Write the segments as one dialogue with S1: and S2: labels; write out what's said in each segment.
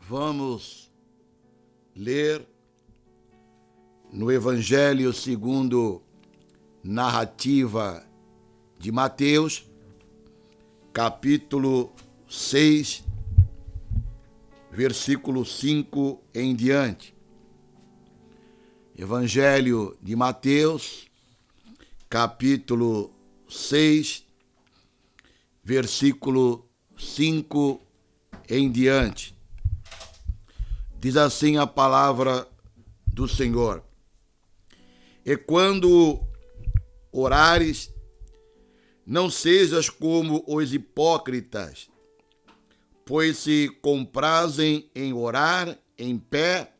S1: Vamos ler no Evangelho segundo narrativa de Mateus, capítulo 6, versículo 5 em diante. Evangelho de Mateus, capítulo 6, versículo 5 em diante. Diz assim a palavra do Senhor: E quando orares, não sejas como os hipócritas, pois se comprazem em orar em pé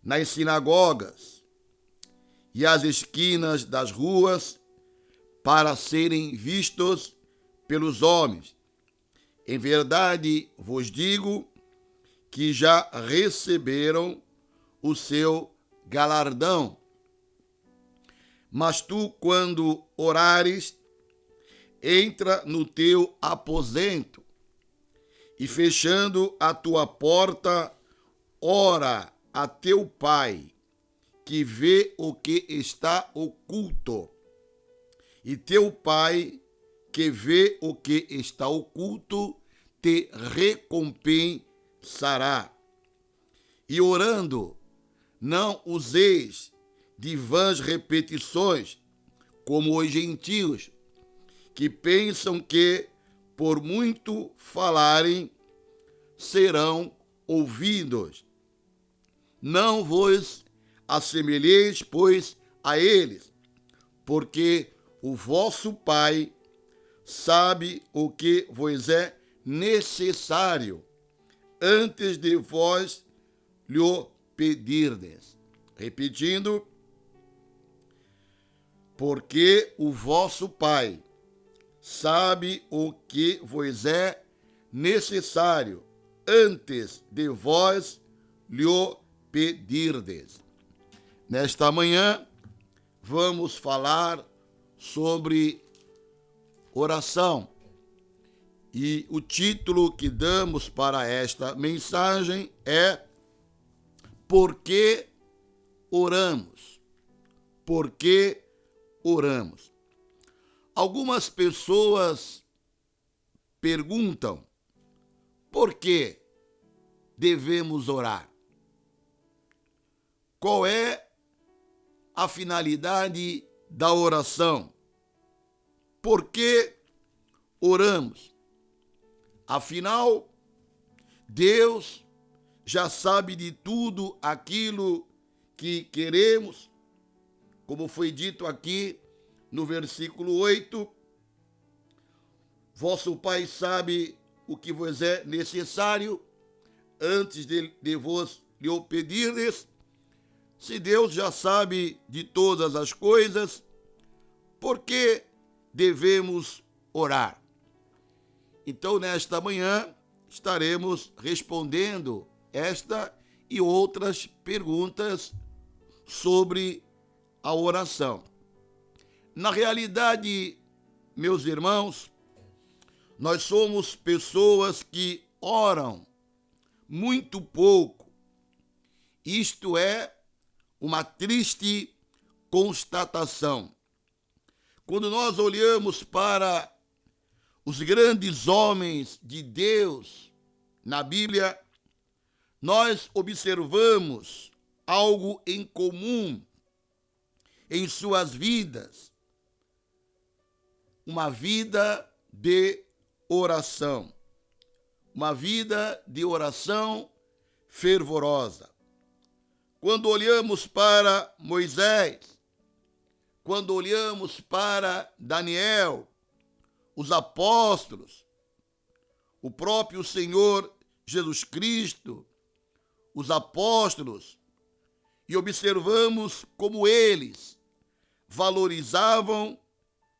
S1: nas sinagogas e às esquinas das ruas, para serem vistos pelos homens. Em verdade vos digo que já receberam o seu galardão. Mas tu, quando orares, entra no teu aposento e, fechando a tua porta, ora a teu Pai, que vê o que está oculto. E teu Pai, que vê o que está oculto, te recompensará. E orando, não useis de vãs repetições, como os gentios, que pensam que, por muito falarem, serão ouvidos. Não vos assemelheis, pois, a eles, porque o vosso Pai sabe o que vos é necessário antes de vós lhe pedirdes. Repetindo, porque o vosso Pai sabe o que vos é necessário antes de vós lhe pedirdes. Nesta manhã, vamos falar sobre oração. E o título que damos para esta mensagem é Por que oramos? Por que oramos? Algumas pessoas perguntam por que devemos orar? Qual é a finalidade da oração? Por que oramos? Afinal, Deus já sabe de tudo aquilo que queremos, como foi dito aqui no versículo 8, vosso Pai sabe o que vos é necessário antes de vos lhe pedirdes. Se Deus já sabe de todas as coisas, por que devemos orar? Então, nesta manhã, estaremos respondendo esta e outras perguntas sobre a oração. Na realidade, meus irmãos, nós somos pessoas que oram muito pouco. Isto é uma triste constatação. Quando nós olhamos para os grandes homens de Deus na Bíblia, nós observamos algo em comum em suas vidas: uma vida de oração, uma vida de oração fervorosa. Quando olhamos para Moisés, quando olhamos para Daniel, os apóstolos, o próprio Senhor Jesus Cristo, os apóstolos, e observamos como eles valorizavam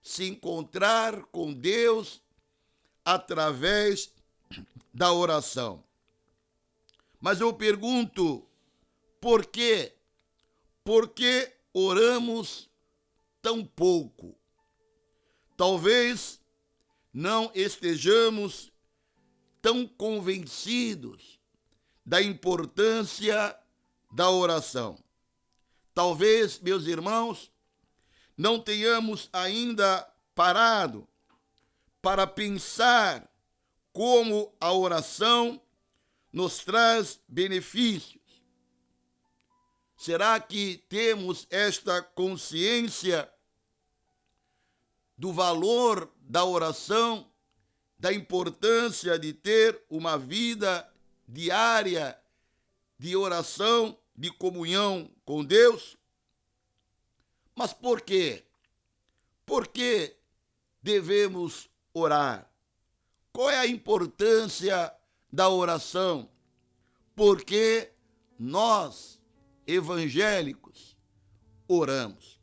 S1: se encontrar com Deus através da oração. Mas eu pergunto, por quê? Por que oramos tão pouco? Talvez não estejamos tão convencidos da importância da oração. Talvez, meus irmãos, não tenhamos ainda parado para pensar como a oração nos traz benefícios. Será que temos esta consciência do valor da oração, da importância de ter uma vida diária de oração, de comunhão com Deus? Mas por quê? Por que devemos orar? Qual é a importância da oração? Porque nós, evangélicos, oramos.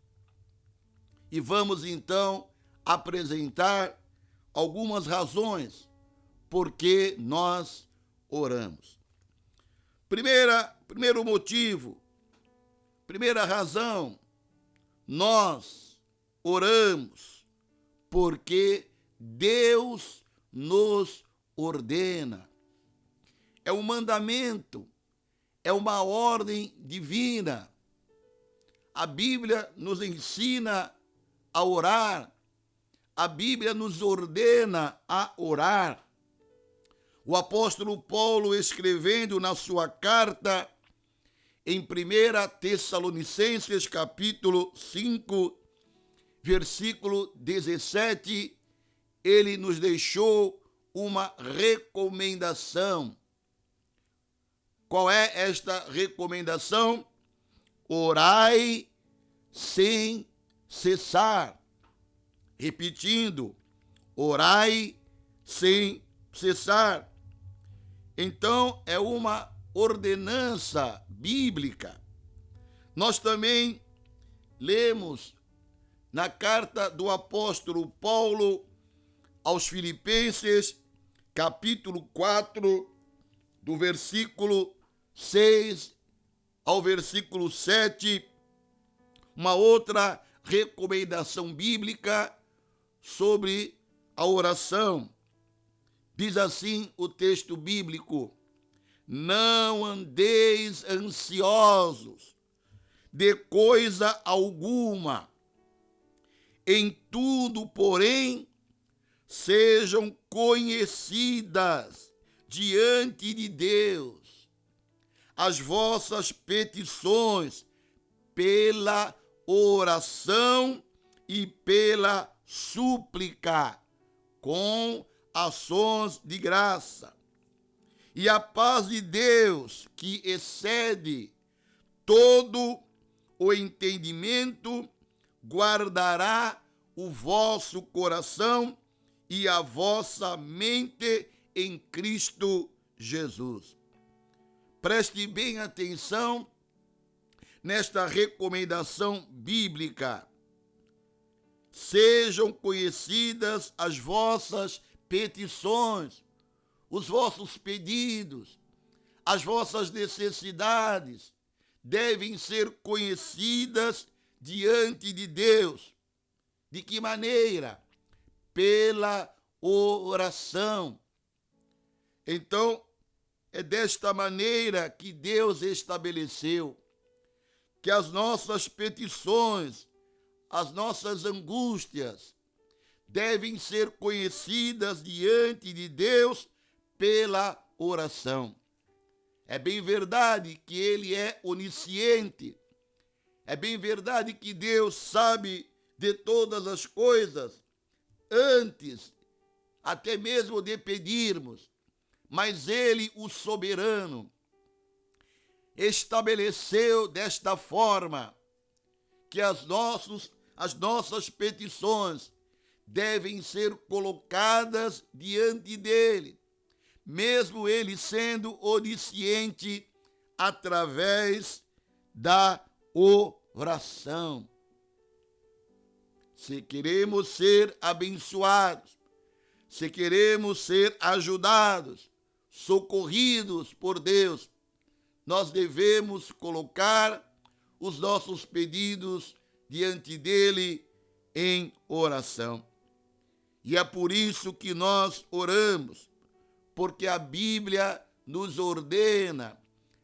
S1: E vamos então apresentar algumas razões por que nós oramos. Primeiro motivo, primeira razão, nós oramos porque Deus nos ordena. É um mandamento, é uma ordem divina. A Bíblia nos ensina a orar, a Bíblia nos ordena a orar. O apóstolo Paulo, escrevendo na sua carta em 1 Tessalonicenses, capítulo 5, versículo 17, ele nos deixou uma recomendação. Qual é esta recomendação? Orai sem cessar. Repetindo, orai sem cessar. Então, é uma ordenança bíblica. Nós também lemos na carta do apóstolo Paulo aos Filipenses, capítulo 4, do versículo 6 ao versículo 7, uma outra recomendação bíblica sobre a oração. Diz assim o texto bíblico: não andeis ansiosos de coisa alguma, em tudo, porém, sejam conhecidas diante de Deus as vossas petições pela oração e pela súplica, com ações de graça. E a paz de Deus, que excede todo o entendimento, guardará o vosso coração e a vossa mente em Cristo Jesus. Preste bem atenção nesta recomendação bíblica. Sejam conhecidas as vossas petições, os vossos pedidos, as vossas necessidades devem ser conhecidas diante de Deus. De que maneira? Pela oração. Então, é desta maneira que Deus estabeleceu que as nossas petições, as nossas angústias, devem ser conhecidas diante de Deus pela oração. É bem verdade que Ele é onisciente. É bem verdade que Deus sabe de todas as coisas antes até mesmo de pedirmos. Mas Ele, o soberano, estabeleceu desta forma que as nossas petições devem ser colocadas diante dele, mesmo ele sendo onisciente, através da oração. Se queremos ser abençoados, se queremos ser ajudados, socorridos por Deus, nós devemos colocar os nossos pedidos diante dele em oração. E é por isso que nós oramos, porque a Bíblia nos ordena,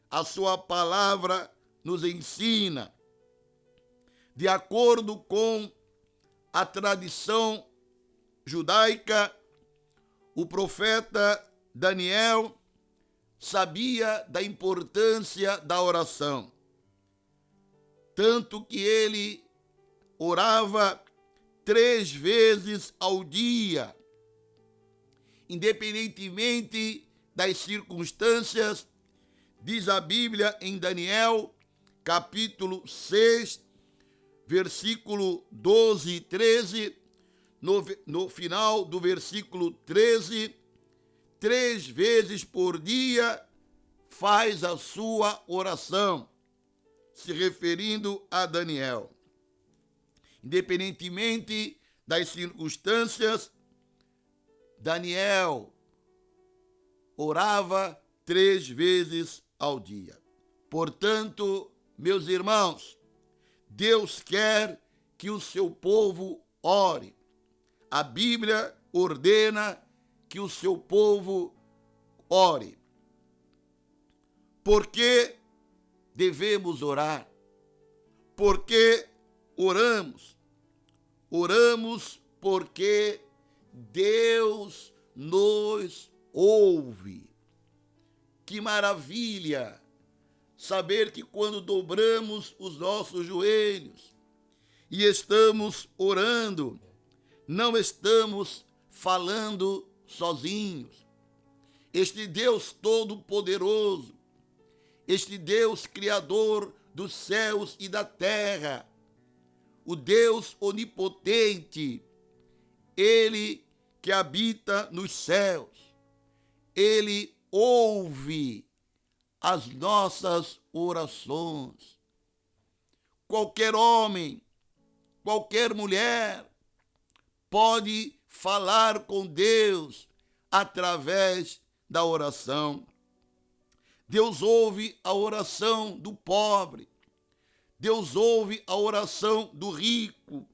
S1: a sua palavra nos ensina. De acordo com a tradição judaica, o profeta Daniel sabia da importância da oração, tanto que ele orava 3 vezes ao dia, independentemente das circunstâncias. Diz a Bíblia em Daniel, capítulo 6, versículo 12 e 13, no final do versículo 13, 3 vezes por dia faz a sua oração, se referindo a Daniel. Independentemente das circunstâncias, Daniel orava 3 vezes ao dia. Portanto, meus irmãos, Deus quer que o seu povo ore. A Bíblia ordena que o seu povo ore. Por que devemos orar? Por que oramos? Oramos porque Deus nos ouve. Que maravilha saber que quando dobramos os nossos joelhos e estamos orando, não estamos falando sozinhos. Este Deus Todo-Poderoso, este Deus Criador dos céus e da terra, o Deus Onipotente, Ele que habita nos céus, Ele ouve as nossas orações. Qualquer homem, qualquer mulher pode falar com Deus através da oração. Deus ouve a oração do pobre. Deus ouve a oração do rico.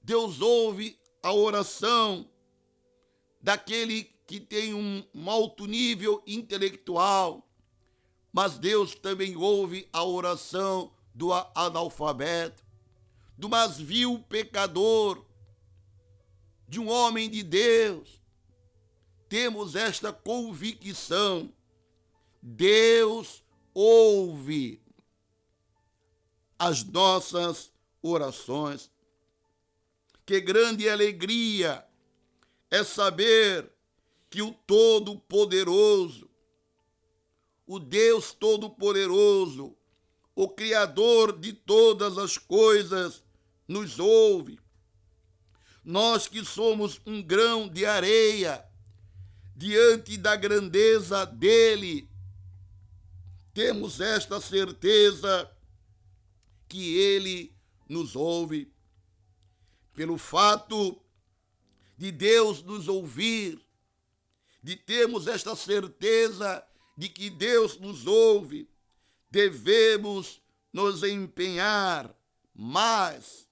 S1: Deus ouve a oração daquele que tem um alto nível intelectual. Mas Deus também ouve a oração do analfabeto, do mais vil pecador, de um homem de Deus. Temos esta convicção: Deus ouve as nossas orações. Que grande alegria é saber que o Todo-Poderoso, o Deus Todo-Poderoso, o Criador de todas as coisas, nos ouve. Nós que somos um grão de areia, diante da grandeza dele, temos esta certeza que ele nos ouve. Pelo fato de Deus nos ouvir, de termos esta certeza de que Deus nos ouve, devemos nos empenhar mais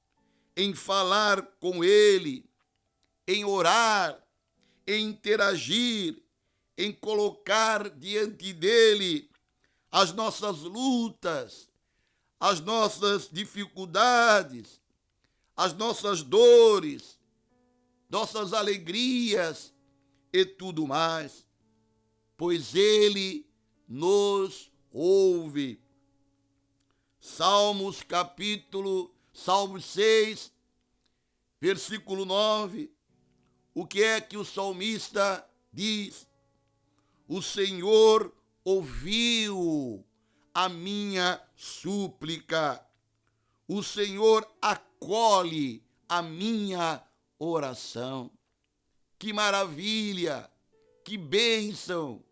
S1: em falar com Ele, em orar, em interagir, em colocar diante dele as nossas lutas, as nossas dificuldades, as nossas dores, nossas alegrias e tudo mais, pois Ele nos ouve. Salmo 6, versículo 9, o que é que o salmista diz? O Senhor ouviu a minha súplica, o Senhor acolhe a minha oração. Que maravilha, que bênção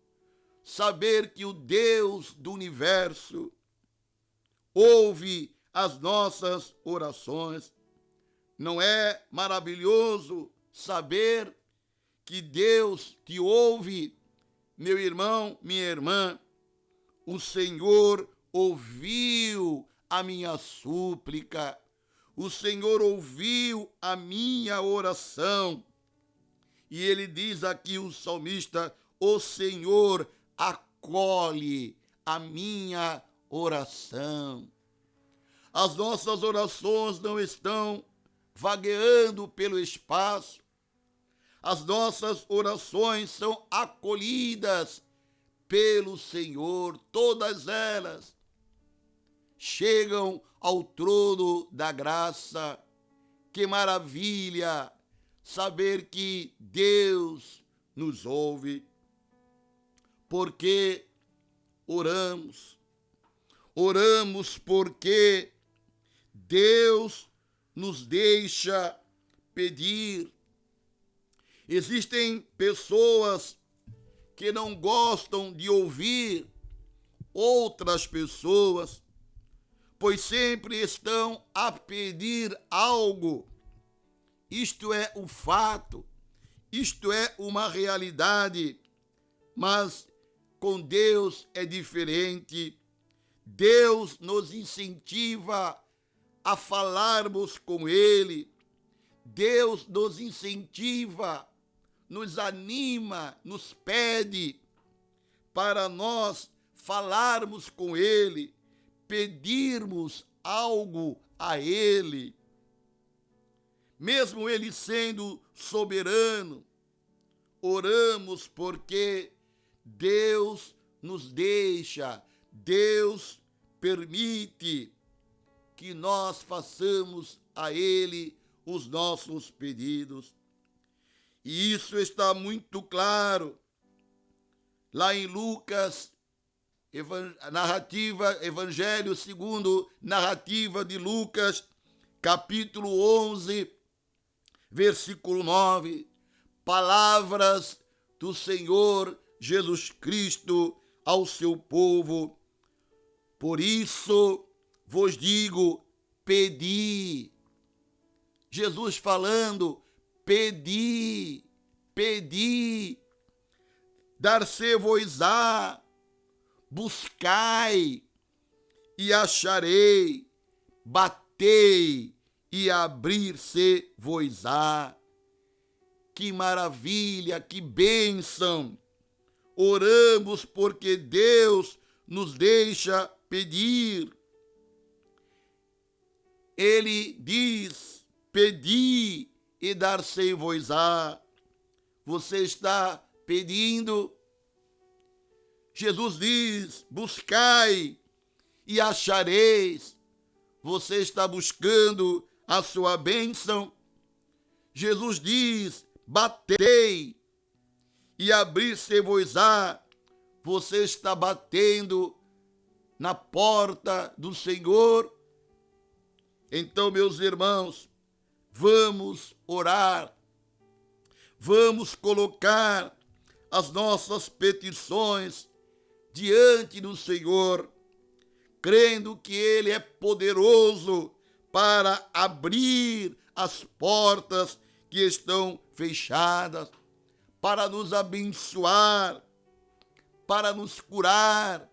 S1: saber que o Deus do universo ouve as nossas orações. Não é maravilhoso saber que Deus te ouve, meu irmão, minha irmã? O Senhor ouviu a minha súplica, o Senhor ouviu a minha oração. E ele diz aqui, o salmista: o Senhor acolhe a minha oração. As nossas orações não estão vagueando pelo espaço. As nossas orações são acolhidas pelo Senhor. Todas elas chegam ao trono da graça. Que maravilha saber que Deus nos ouve. Porque oramos. Oramos porque Deus nos deixa pedir. Existem pessoas que não gostam de ouvir outras pessoas, pois sempre estão a pedir algo. Isto é um fato, isto é uma realidade, mas com Deus é diferente. Deus nos incentiva a falarmos com Ele. Deus nos incentiva, nos anima, nos pede para nós falarmos com Ele, pedirmos algo a Ele. Mesmo Ele sendo soberano, oramos porque Deus nos deixa, Deus permite que nós façamos a Ele os nossos pedidos. E isso está muito claro lá em Lucas, Evangelho segundo narrativa de Lucas, capítulo 11, versículo 9, palavras do Senhor Jesus Cristo ao seu povo. Por isso vos digo, pedi. Jesus falando, pedi, pedi, dar-se-vos-á, buscai e acharei, batei e abrir-se-vos-á. Que maravilha, que bênção! Oramos porque Deus nos deixa pedir. Ele diz, pedi e dar-se-vos-á. Você está pedindo? Jesus diz, buscai e achareis. Você está buscando a sua bênção? Jesus diz, batei e abrir-se-vos-á. Você está batendo na porta do Senhor? Então, meus irmãos, vamos orar, vamos colocar as nossas petições diante do Senhor, crendo que Ele é poderoso para abrir as portas que estão fechadas, para nos abençoar, para nos curar,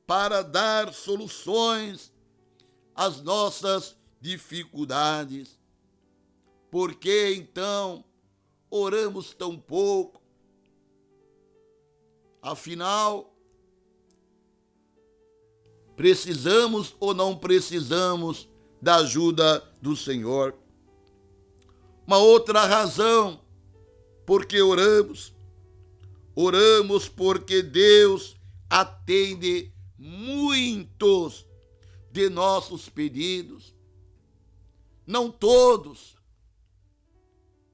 S1: para dar soluções às nossas dificuldades. Por que então oramos tão pouco? Afinal, precisamos ou não precisamos da ajuda do Senhor? Uma outra razão porque oramos porque Deus atende muitos de nossos pedidos. Não todos,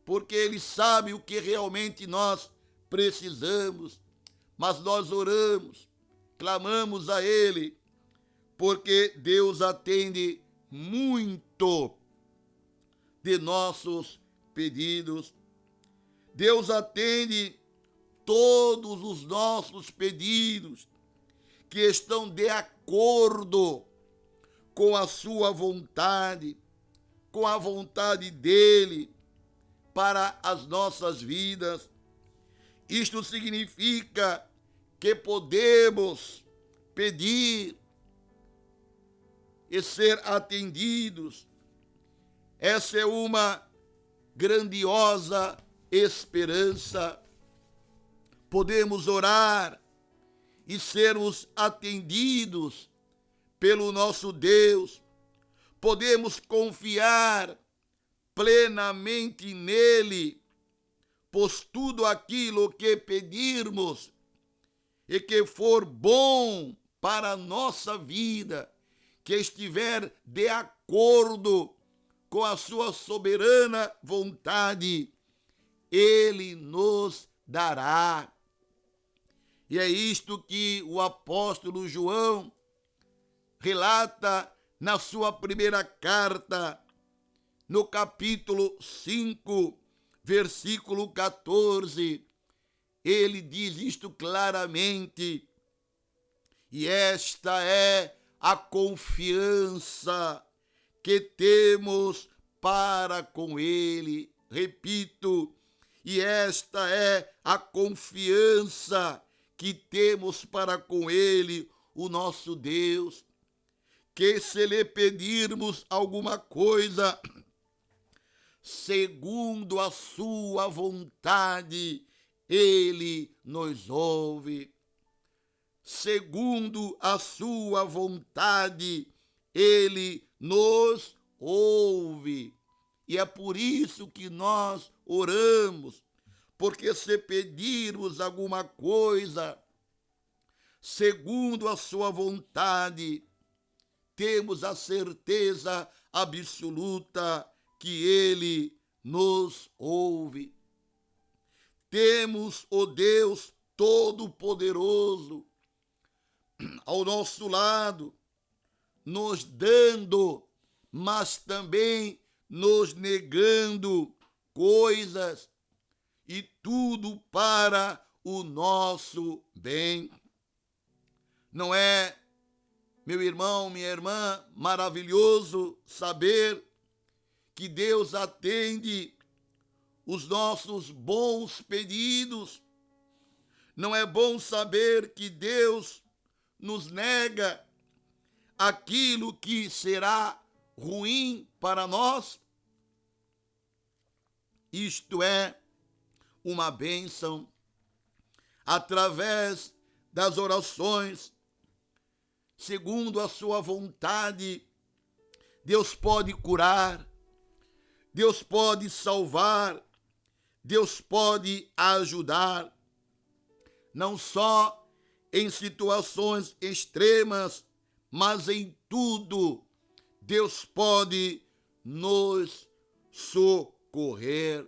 S1: porque Ele sabe o que realmente nós precisamos, mas nós oramos, clamamos a Ele, porque Deus atende muito de nossos pedidos. Deus atende todos os nossos pedidos que estão de acordo com a sua vontade, com a vontade dEle para as nossas vidas. Isto significa que podemos pedir e ser atendidos. Essa é uma grandiosa esperança. podemos orar e sermos atendidos pelo nosso Deus. Podemos confiar plenamente nele, pois tudo aquilo que pedirmos e que for bom para a nossa vida, que estiver de acordo com a sua soberana vontade, ele nos dará. E é isto que o apóstolo João relata na sua primeira carta, no capítulo 5, versículo 14. Ele diz isto claramente: e esta é a confiança que temos para com ele. Repito, e esta é a confiança que temos para com ele, o nosso Deus, que se lhe pedirmos alguma coisa segundo a sua vontade, ele nos ouve. Segundo a sua vontade, ele nos ouve. E é por isso que nós oramos, porque se pedirmos alguma coisa segundo a sua vontade, temos a certeza absoluta que ele nos ouve. Temos o Deus Todo-Poderoso ao nosso lado, nos dando, mas também nos negando coisas, e tudo para o nosso bem. Não é, meu irmão, minha irmã, maravilhoso saber que Deus atende os nossos bons pedidos? Não é bom saber que Deus nos nega aquilo que será ruim para nós? Isto é uma bênção. Através das orações, segundo a sua vontade, Deus pode curar, Deus pode salvar, Deus pode ajudar, não só em situações extremas, mas em tudo, Deus pode nos socorrer.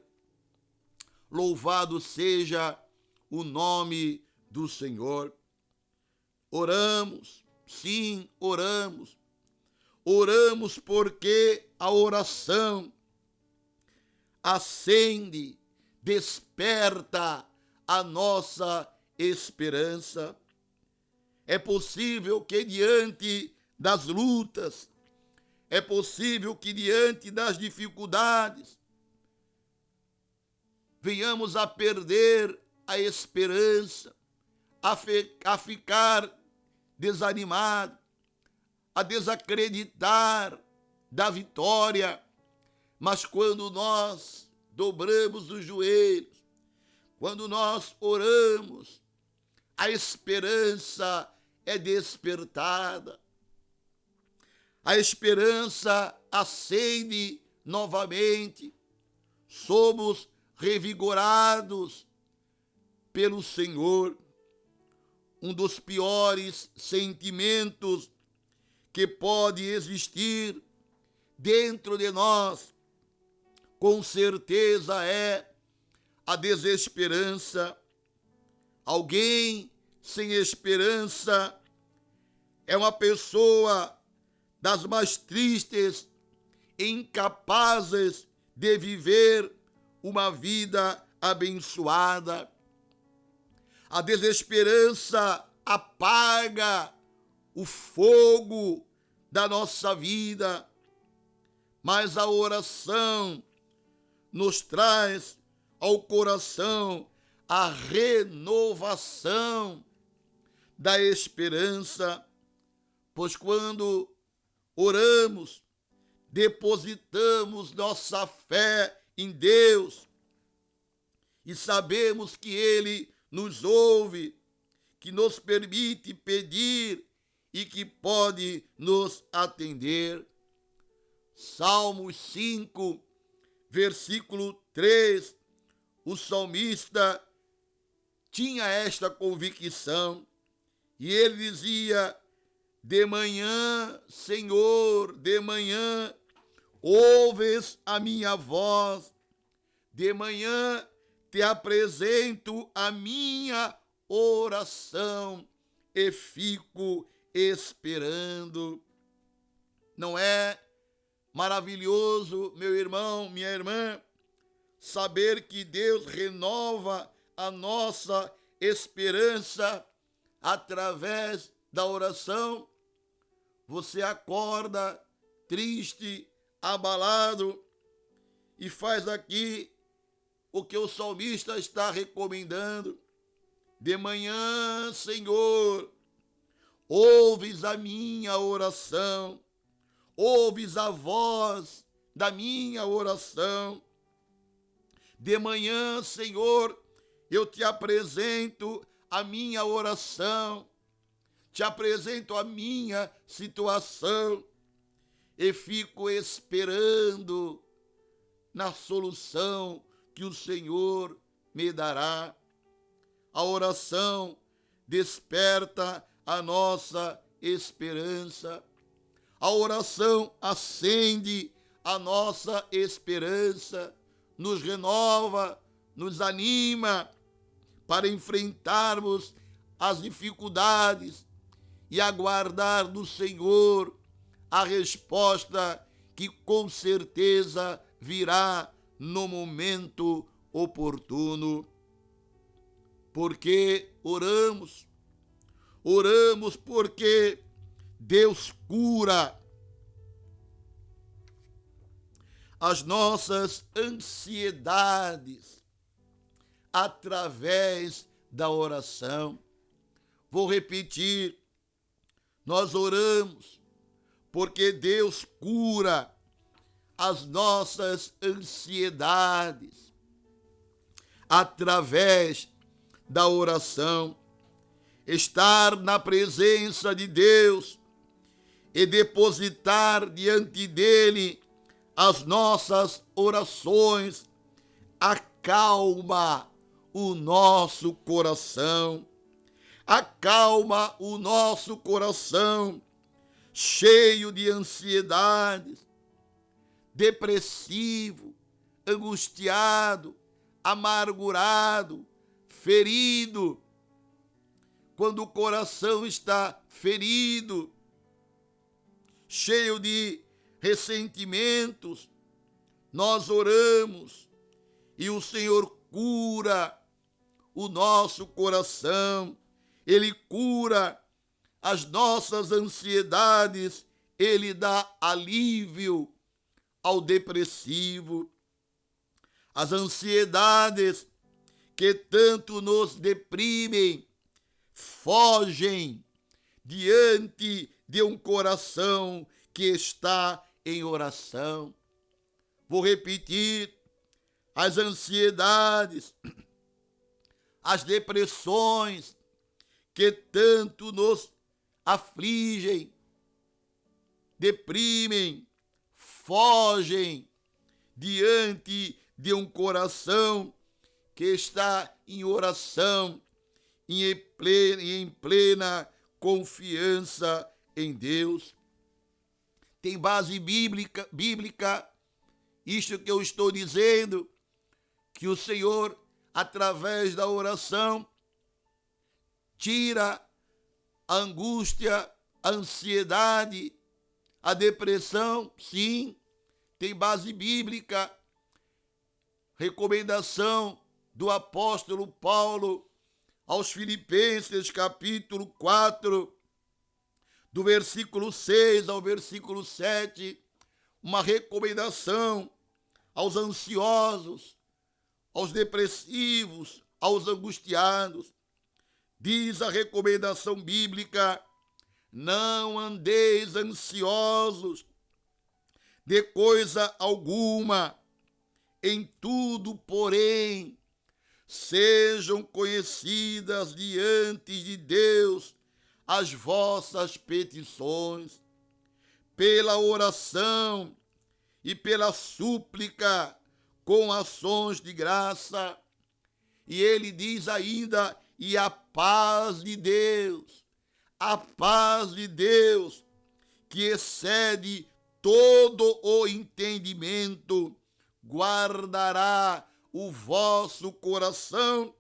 S1: Louvado seja o nome do Senhor. Oramos, sim, oramos. Oramos porque a oração acende, desperta a nossa esperança. É possível que diante das lutas, é possível que diante das dificuldades, venhamos a perder a esperança, a ficar desanimado, a desacreditar da vitória. Mas quando nós dobramos os joelhos, quando nós oramos, a esperança é despertada. A esperança acende novamente. Somos revigorados pelo Senhor. Um dos piores sentimentos que pode existir dentro de nós, com certeza, é a desesperança. Alguém sem esperança é uma pessoa das mais tristes, incapazes de viver uma vida abençoada. A desesperança apaga o fogo da nossa vida, mas a oração nos traz ao coração a renovação da esperança, pois quando oramos, depositamos nossa fé em Deus e sabemos que Ele nos ouve, que nos permite pedir e que pode nos atender. Salmos 5, versículo 3, o salmista tinha esta convicção e ele dizia: de manhã, Senhor, de manhã, ouves a minha voz, de manhã te apresento a minha oração e fico esperando. Não é maravilhoso, meu irmão, minha irmã, saber que Deus renova a nossa esperança através da oração? Você acorda triste, abalado, e faz aqui o que o salmista está recomendando. De manhã, Senhor, ouves a minha oração, ouves a voz da minha oração. De manhã, Senhor, eu te apresento a minha oração, te apresento a minha situação e fico esperando na solução que o Senhor me dará. A oração desperta a nossa esperança. A oração acende a nossa esperança, nos renova, nos anima para enfrentarmos as dificuldades e aguardar do Senhor a resposta que com certeza virá no momento oportuno. Porque oramos porque Deus cura as nossas ansiedades através da oração. Vou repetir, nós oramos porque Deus cura as nossas ansiedades através da oração. Estar na presença de Deus e depositar diante dele as nossas orações acalma o nosso coração, acalma o nosso coração cheio de ansiedades, depressivo, angustiado, amargurado, ferido. Quando o coração está ferido, cheio de ressentimentos, nós oramos e o Senhor cura o nosso coração, Ele cura as nossas ansiedades, Ele dá alívio ao depressivo. As ansiedades que tanto nos deprimem fogem diante de um coração que está em oração. Vou repetir, as ansiedades, as depressões que tanto nos afligem, deprimem, fogem diante de um coração que está em oração e em plena confiança em Deus. Tem base bíblica, isto que eu estou dizendo, que o Senhor, através da oração, tira a angústia, a ansiedade, a depressão. Sim, tem base bíblica. Recomendação do apóstolo Paulo aos Filipenses, capítulo 4, do versículo 6 ao versículo 7, uma recomendação aos ansiosos, aos depressivos, aos angustiados. Diz a recomendação bíblica: não andeis ansiosos de coisa alguma, em tudo, porém, sejam conhecidas diante de Deus as vossas petições, pela oração e pela súplica, com ações de graça. E ele diz ainda, e a paz de Deus, que excede todo o entendimento, guardará o vosso coração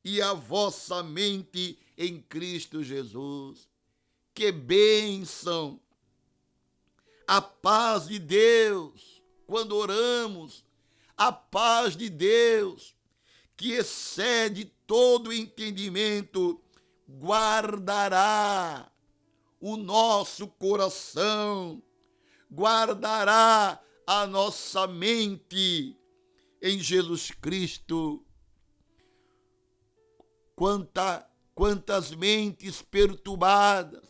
S1: e a vossa mente em Cristo Jesus. Que bênção! A paz de Deus, quando oramos, a paz de Deus, que excede todo entendimento, guardará o nosso coração, guardará a nossa mente em Jesus Cristo. Quantas mentes perturbadas,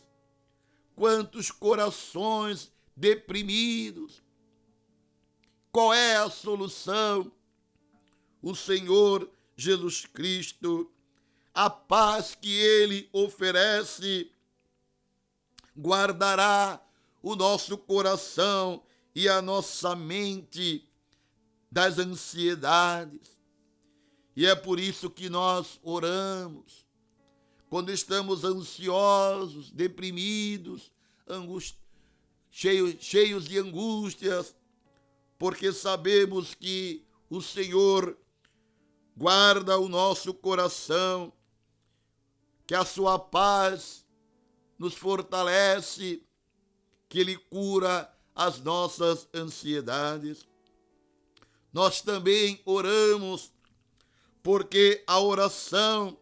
S1: quantos corações deprimidos. Qual é a solução? O Senhor Jesus Cristo, a paz que Ele oferece, guardará o nosso coração e a nossa mente das ansiedades. E é por isso que nós oramos. Quando estamos ansiosos, deprimidos, cheios de angústias, porque sabemos que o Senhor guarda o nosso coração, que a sua paz nos fortalece, que Ele cura as nossas ansiedades. Nós também oramos porque a oração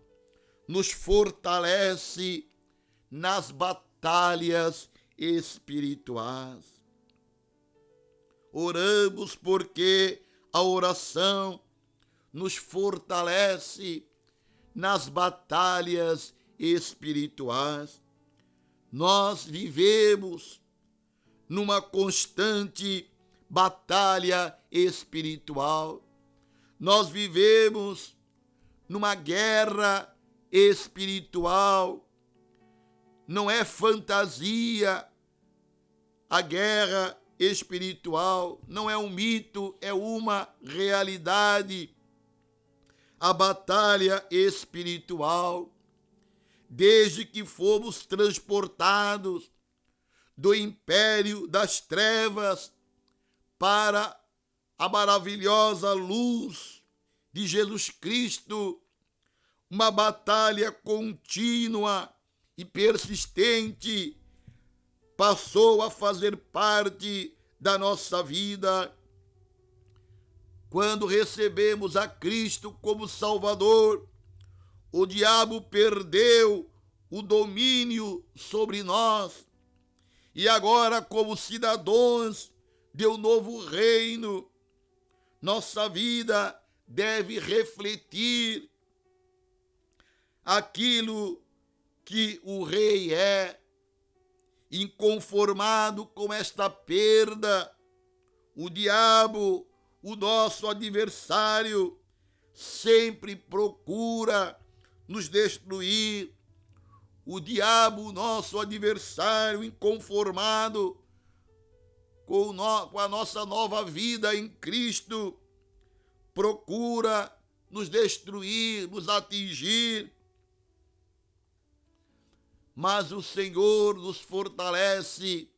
S1: nos fortalece nas batalhas espirituais. Oramos porque a oração nos fortalece nas batalhas espirituais. Nós vivemos numa constante batalha espiritual. Nós vivemos numa guerra espiritual. Não é fantasia a guerra espiritual, não é um mito, é uma realidade. A batalha espiritual, desde que fomos transportados do império das trevas para a maravilhosa luz de Jesus Cristo, uma batalha contínua e persistente passou a fazer parte da nossa vida. Quando recebemos a Cristo como Salvador, o diabo perdeu o domínio sobre nós. E agora, como cidadãos de um novo reino, nossa vida deve refletir aquilo que o rei é. Inconformado com esta perda, o diabo, o nosso adversário, sempre procura nos destruir. O diabo, nosso adversário, inconformado com a nossa nova vida em Cristo, procura nos destruir, nos atingir. Mas o Senhor nos fortalece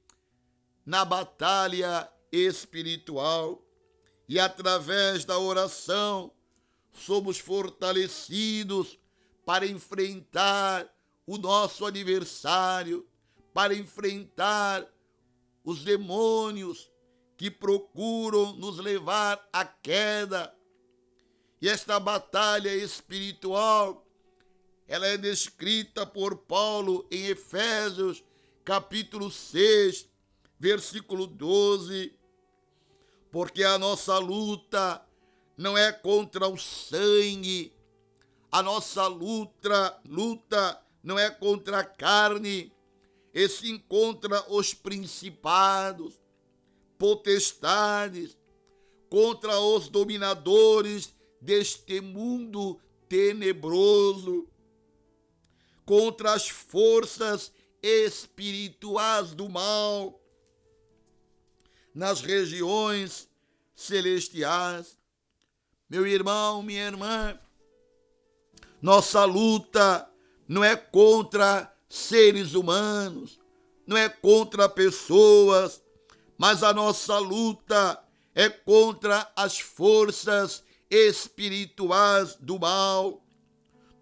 S1: na batalha espiritual e através da oração somos fortalecidos para enfrentar o nosso adversário, para enfrentar os demônios que procuram nos levar à queda. E esta batalha espiritual, ela é descrita por Paulo em Efésios, capítulo 6, versículo 12. Porque a nossa luta não é contra o sangue, a nossa luta não é contra a carne, e sim contra os principados, potestades, contra os dominadores deste mundo tenebroso, contra as forças espirituais do mal nas regiões celestiais. Meu irmão, minha irmã, nossa luta não é contra seres humanos, não é contra pessoas, mas a nossa luta é contra as forças espirituais do mal.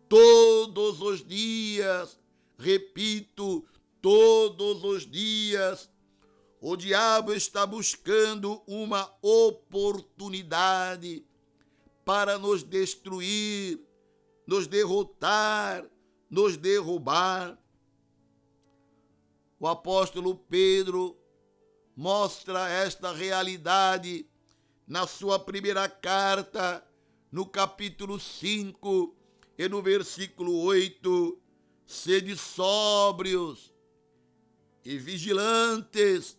S1: Todos os dias, repito, todos os dias, o diabo está buscando uma oportunidade para nos destruir, nos derrotar, nos derrubar. O apóstolo Pedro mostra esta realidade na sua primeira carta, no capítulo 5 e no versículo 8. Sede sóbrios e vigilantes.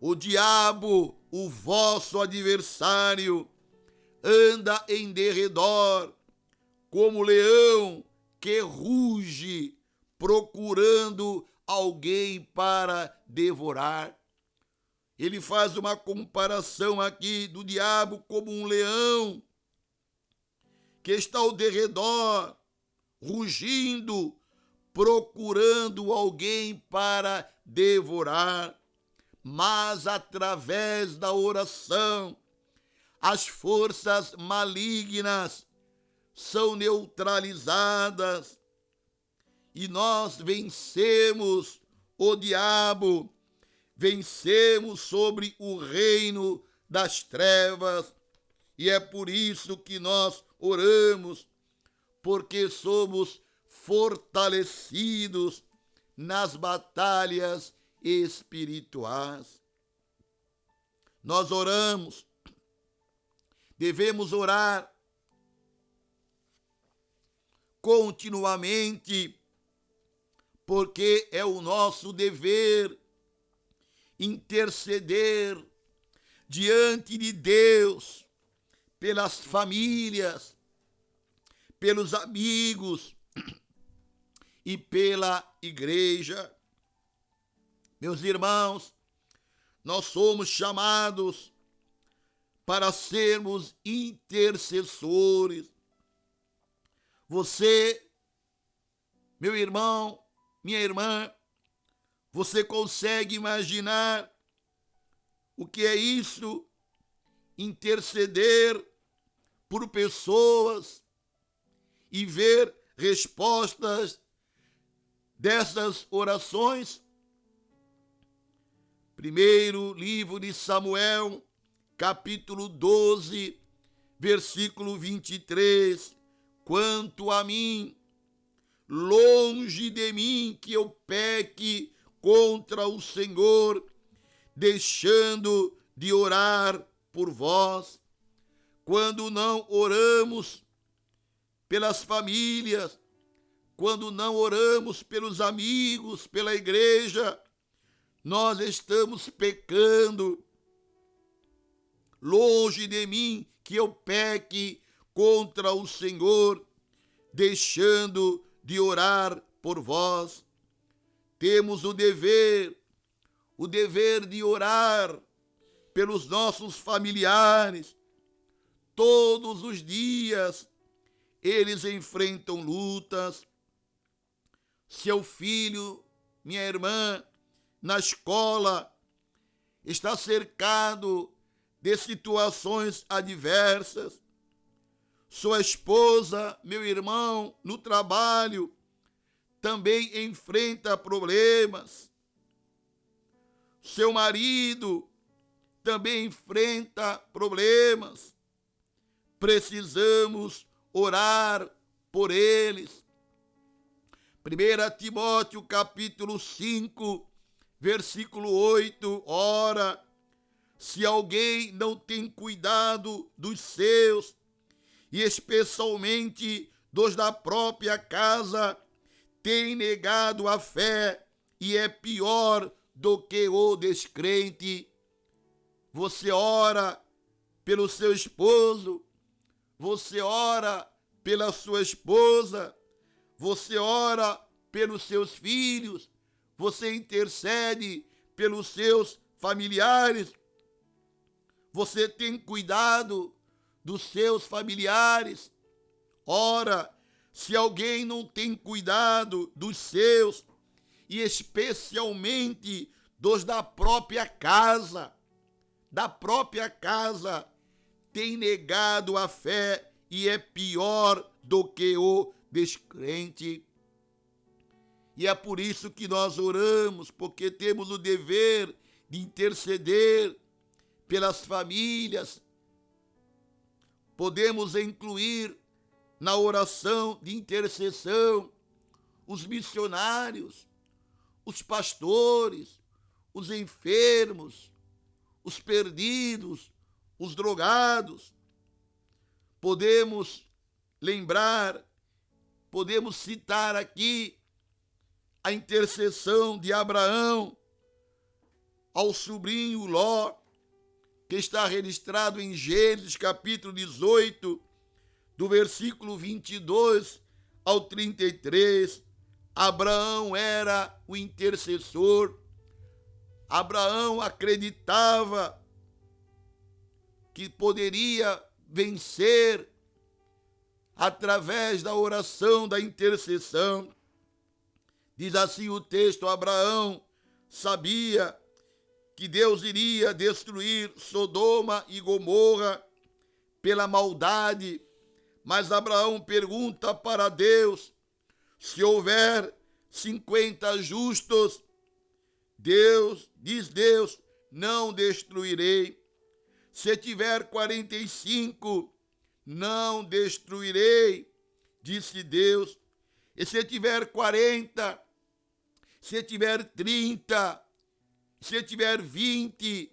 S1: O diabo, o vosso adversário, anda em derredor, como leão que ruge, procurando alguém para devorar. Ele faz uma comparação aqui do diabo como um leão que está ao derredor, rugindo, procurando alguém para devorar. Mas através da oração, as forças malignas são neutralizadas e nós vencemos o diabo, vencemos sobre o reino das trevas. E é por isso que nós oramos, porque somos fortalecidos nas batalhas espirituais. Nós oramos, devemos orar continuamente, porque é o nosso dever interceder diante de Deus pelas famílias, pelos amigos e pela igreja. Meus irmãos, nós somos chamados para sermos intercessores. Você, meu irmão, minha irmã, você consegue imaginar o que é isso? Interceder por pessoas e ver respostas dessas orações? Primeiro livro de Samuel, capítulo 12, versículo 23. Quanto a mim, longe de mim que eu peque contra o Senhor, deixando de orar por vós. Quando não oramos pelas famílias, quando não oramos pelos amigos, pela igreja, nós estamos pecando. Longe de mim que eu peque contra o Senhor, deixando de orar por vós. Temos o dever de orar pelos nossos familiares. Todos os dias eles enfrentam lutas. Seu filho, minha irmã, na escola, está cercado de situações adversas. Sua esposa, meu irmão, no trabalho, também enfrenta problemas. Seu marido também enfrenta problemas. Precisamos orar por eles. 1 Timóteo capítulo 5, versículo 8, ora, se alguém não tem cuidado dos seus, e especialmente dos da própria casa, tem negado a fé e é pior do que o descrente. Você ora pelo seu esposo, você ora pela sua esposa, você ora pelos seus filhos, você intercede pelos seus familiares, você tem cuidado dos seus familiares. Ora, se alguém não tem cuidado dos seus, e especialmente dos da própria casa, tem negado a fé e é pior do que o descrente. E é por isso que nós oramos, porque temos o dever de interceder pelas famílias. Podemos incluir na oração de intercessão os missionários, os pastores, os enfermos, os perdidos, os drogados. Podemos lembrar, podemos citar aqui a intercessão de Abraão ao sobrinho Ló, que está registrado em Gênesis capítulo 18, do versículo 22 ao 33. Abraão era o intercessor. Abraão acreditava que poderia vencer através da oração, da intercessão. Diz assim o texto: Abraão sabia que Deus iria destruir Sodoma e Gomorra pela maldade, mas Abraão pergunta para Deus: se houver 50 justos, Deus, não destruirei. Se tiver 45, não destruirei, disse Deus. E se tiver 40, se tiver 30, se tiver 20,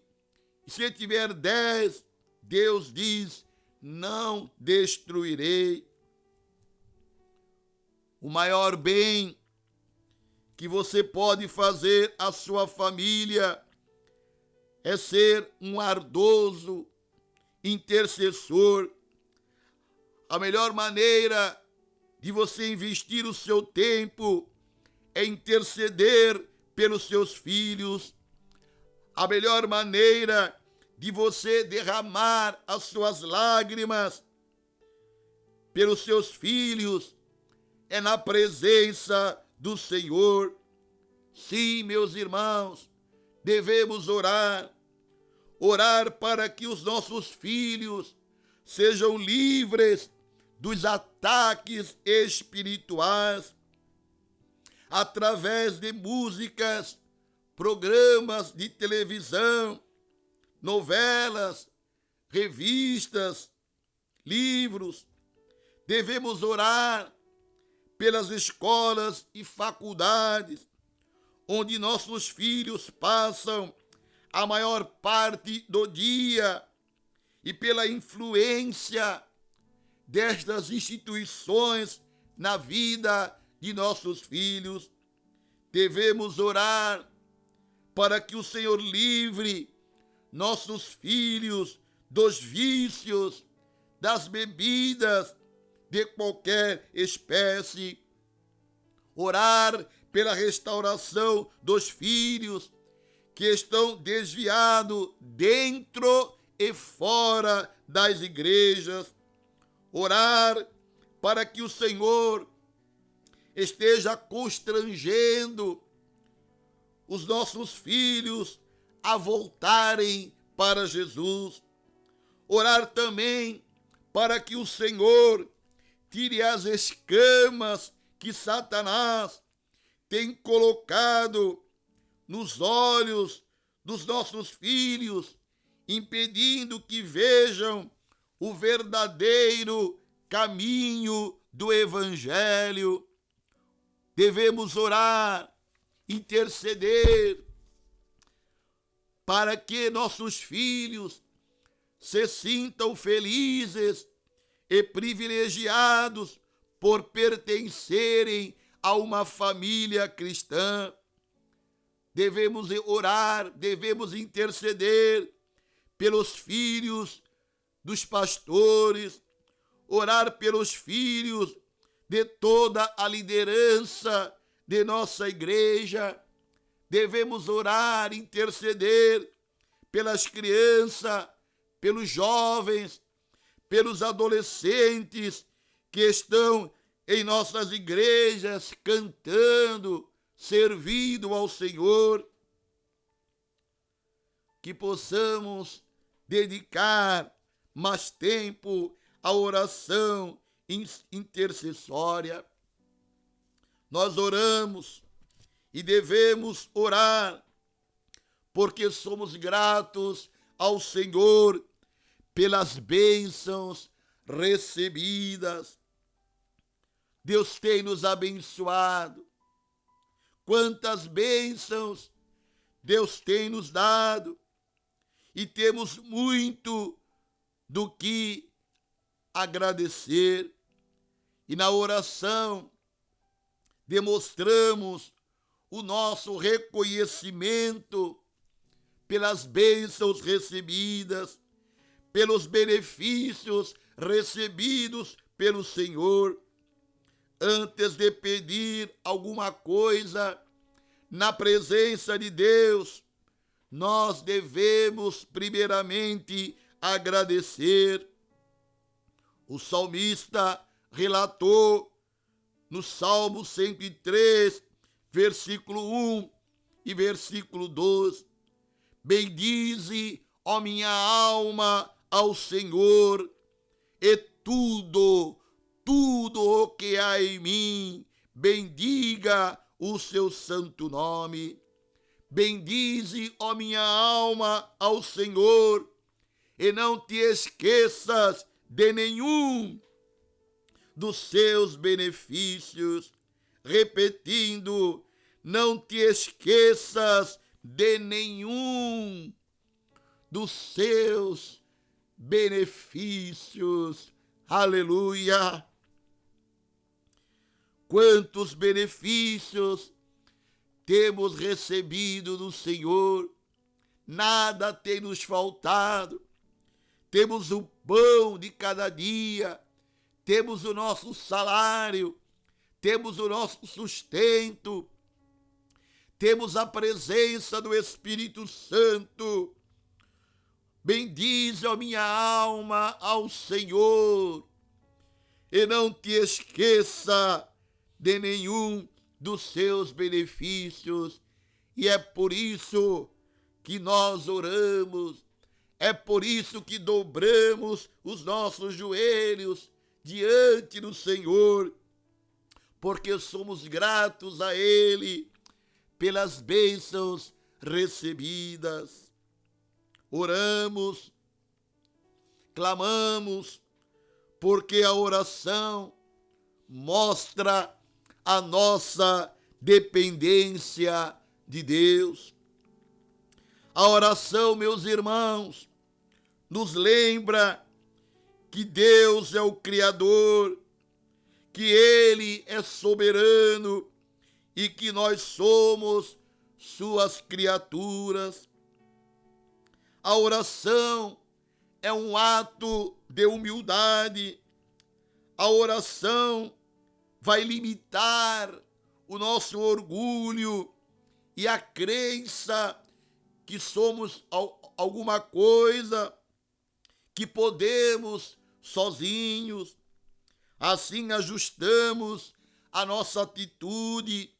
S1: se tiver 10, Deus diz: não destruirei. O maior bem que você pode fazer à sua família é ser um ardoso intercessor. A melhor maneira de você investir o seu tempo é interceder pelos seus filhos. A melhor maneira de você derramar as suas lágrimas pelos seus filhos é na presença do Senhor. Sim, meus irmãos, devemos orar para que os nossos filhos sejam livres dos ataques espirituais, através de músicas, programas de televisão, novelas, revistas, livros. Devemos orar pelas escolas e faculdades, onde nossos filhos passam a maior parte do dia, e pela influência destas instituições na vida de nossos filhos. Devemos orar para que o Senhor livre nossos filhos dos vícios, das bebidas, de qualquer espécie. Orar pela restauração dos filhos que estão desviados dentro e fora das igrejas. Orar para que o Senhor esteja constrangendo os nossos filhos a voltarem para Jesus. Orar também para que o Senhor tire as escamas que Satanás tem colocado nos olhos dos nossos filhos, impedindo que vejam o verdadeiro caminho do Evangelho. Devemos orar, interceder, para que nossos filhos se sintam felizes e privilegiados por pertencerem a uma família cristã. Devemos orar, devemos interceder pelos filhos dos pastores, orar pelos filhos de toda a liderança de nossa igreja. Devemos orar, interceder pelas crianças, pelos jovens, pelos adolescentes que estão em nossas igrejas cantando, servindo ao Senhor. Que possamos dedicar mais tempo à oração intercessória. Nós oramos e devemos orar porque somos gratos ao Senhor pelas bênçãos recebidas. Deus tem nos abençoado. Quantas bênçãos Deus tem nos dado. E temos muito do que agradecer. E na oração demonstramos o nosso reconhecimento pelas bênçãos recebidas, pelos benefícios recebidos pelo Senhor. Antes de pedir alguma coisa na presença de Deus, nós devemos primeiramente agradecer. O salmista relatou no Salmo 103, versículo 1 e versículo 2, bendize, ó minha alma, ao Senhor, e tudo o que há em mim, bendiga o seu santo nome. Bendize, ó minha alma, ao Senhor, e não te esqueças de nenhum dos seus benefícios. Repetindo, não te esqueças de nenhum dos seus benefícios. Aleluia! Quantos benefícios temos recebido do Senhor, nada tem nos faltado. Temos o pão de cada dia, temos o nosso salário, temos o nosso sustento, temos a presença do Espírito Santo. Bendize a minha alma ao Senhor, e não te esqueça de nenhum dos seus benefícios. E é por isso que nós oramos, é por isso que dobramos os nossos joelhos diante do Senhor, porque somos gratos a Ele pelas bênçãos recebidas. Oramos, clamamos, porque a oração mostra a nossa dependência de Deus. A oração, meus irmãos, nos lembra que Deus é o Criador, que Ele é soberano e que nós somos suas criaturas. A oração é um ato de humildade. A oração vai limitar o nosso orgulho e a crença que somos alguma coisa, que podemos sozinhos. Assim ajustamos a nossa atitude,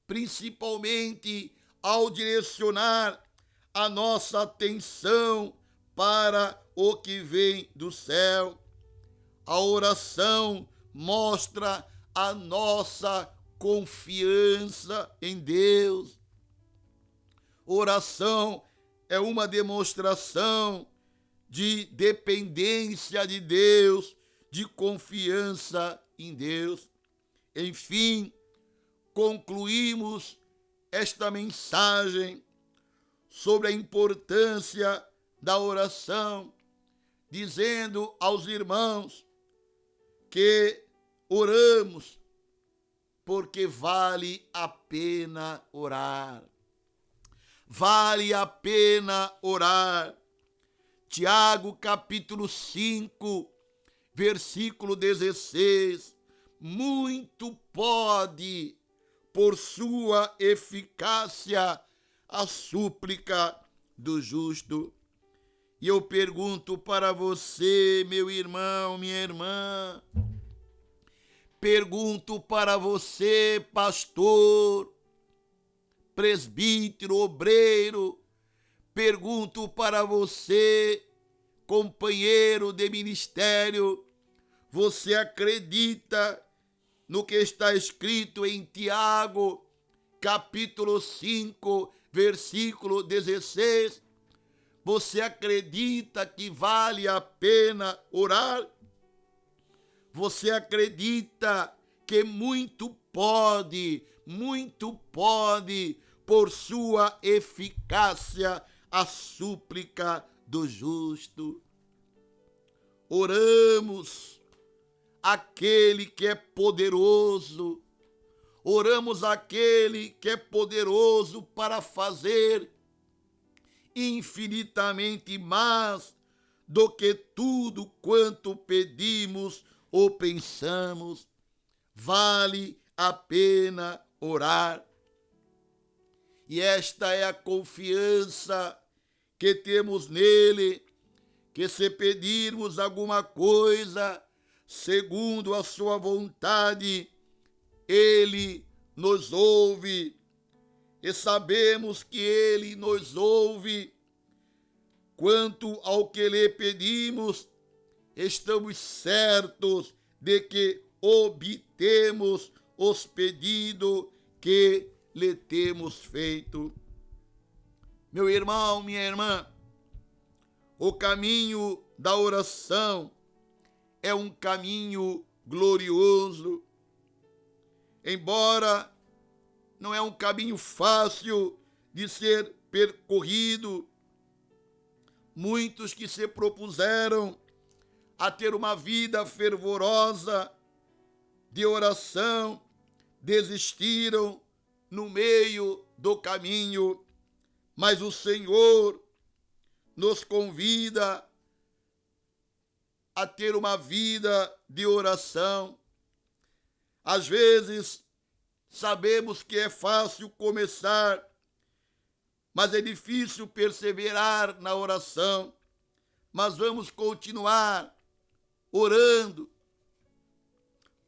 S1: principalmente ao direcionar a nossa atenção para o que vem do céu. A oração mostra a nossa confiança em Deus. Oração é uma demonstração de dependência de Deus, de confiança em Deus. Enfim, concluímos esta mensagem sobre a importância da oração, dizendo aos irmãos que oramos porque vale a pena orar. Vale a pena orar. Tiago, capítulo 5, versículo 16, muito pode, por sua eficácia, a súplica do justo. E eu pergunto para você, meu irmão, minha irmã, pergunto para você, pastor, presbítero, obreiro, pergunto para você, companheiro de ministério, você acredita no que está escrito em Tiago, capítulo 5, versículo 16? Você acredita que vale a pena orar? Você acredita que muito pode, por sua eficácia, a súplica do justo? Oramos aquele que é poderoso, oramos aquele que é poderoso para fazer infinitamente mais do que tudo quanto pedimos ou pensamos. Vale a pena orar. E esta é a confiança que temos nele, que se pedirmos alguma coisa segundo a sua vontade, ele nos ouve. E sabemos que ele nos ouve. Quanto ao que lhe pedimos, estamos certos de que obtemos os pedidos que lhe temos feito. Meu irmão, minha irmã, o caminho da oração é um caminho glorioso. Embora não é um caminho fácil de ser percorrido, muitos que se propuseram a ter uma vida fervorosa de oração desistiram no meio do caminho, mas o Senhor nos convida a ter uma vida de oração. Às vezes, sabemos que é fácil começar, mas é difícil perseverar na oração. Mas vamos continuar orando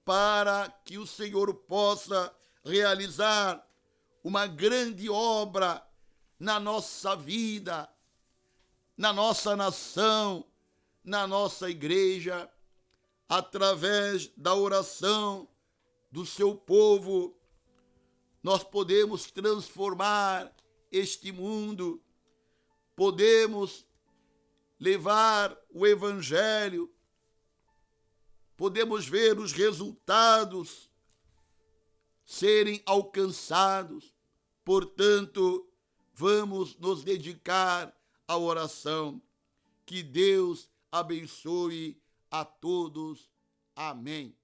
S1: para que o Senhor possa realizar uma grande obra na nossa vida, na nossa nação, na nossa igreja, através da oração do seu povo. Nós podemos transformar este mundo, podemos levar o evangelho, podemos ver os resultados serem alcançados. Portanto, vamos nos dedicar à oração. Que Deus abençoe a todos. Amém.